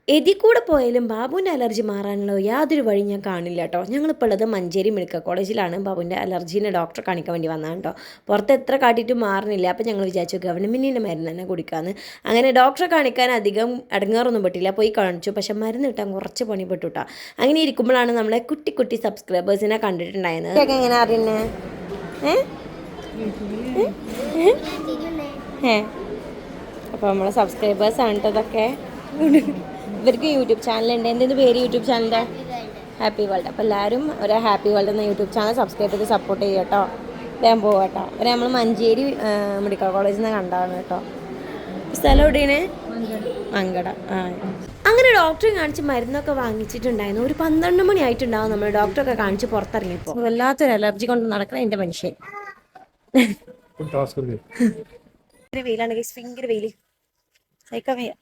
എതി കൂടെ പോയാലും ബാബുവിൻ്റെ അലർജി മാറാനുള്ള യാതൊരു വഴി ഞാൻ കാണില്ല കേട്ടോ. ഞങ്ങളിപ്പോൾ ഉള്ളത് മഞ്ചേരി മെഡിക്കൽ കോളേജിലാണ്. ബാബുവിൻ്റെ അലർജീനെ ഡോക്ടറെ കാണിക്കാൻ വേണ്ടി വന്നതാണ് കേട്ടോ. പുറത്ത് എത്ര കാട്ടിയിട്ടും മാറുന്നില്ല. അപ്പോൾ ഞങ്ങൾ വിചാരിച്ചു ഗവൺമെൻറ്റിൻ്റെ മരുന്ന് തന്നെ കുടിക്കാമെന്ന്. അങ്ങനെ ഡോക്ടറെ കാണിക്കാൻ അധികം ഇടങ്ങേറൊന്നും പെട്ടില്ല. പോയി കാണിച്ചു. പക്ഷെ മരുന്ന് കിട്ടാൻ കുറച്ച് പണിപ്പെട്ടു കേട്ടോ. അങ്ങനെ ഇരിക്കുമ്പോഴാണ് നമ്മളെ കുട്ടി കുട്ടി സബ്സ്ക്രൈബേഴ്സിനെ കണ്ടിട്ടുണ്ടായിരുന്നത്. എങ്ങനെ അറിയുന്നേ? അപ്പോൾ നമ്മളെ സബ്സ്ക്രൈബേഴ്സാണ് കേട്ടോ ഇതൊക്കെ. ഇവർക്ക് യൂട്യൂബ് ചാനലുണ്ട്. എന്തെന്ന് പേര് യൂട്യൂബ് ചാനലിൻ്റെ? Happy world. അപ്പോൾ എല്ലാവരും ഒരു ഹാപ്പി വേൾഡ് എന്ന യൂട്യൂബ് ചാനൽ സബ്സ്ക്രൈബ് ചെയ്ത് സപ്പോർട്ട് ചെയ്യുക കേട്ടോ. വേഗം പോവുക കേട്ടോ. അവരെ നമ്മൾ മഞ്ചേരി മെഡിക്കൽ കോളേജിൽ നിന്ന് കണ്ടാണ് കേട്ടോ. സ്ഥലം എവിടെയാണ്? മങ്കട. അങ്ങനെ ഡോക്ടറെ കാണിച്ച് മരുന്നൊക്കെ വാങ്ങിച്ചിട്ടുണ്ടായിരുന്നു. ഒരു 12 മണി ആയിട്ടുണ്ടാവും നമ്മൾ ഡോക്ടറൊക്കെ കാണിച്ച് പുറത്തിറങ്ങിയപ്പോൾ. വല്ലാത്തൊരു അലർജി കൊണ്ട് നടക്കുന്ന എൻ്റെ മനുഷ്യൻ. വെയിലാണ് ഭയങ്കര വെയിൽ. സഹിക്കാൻ വയ്യ.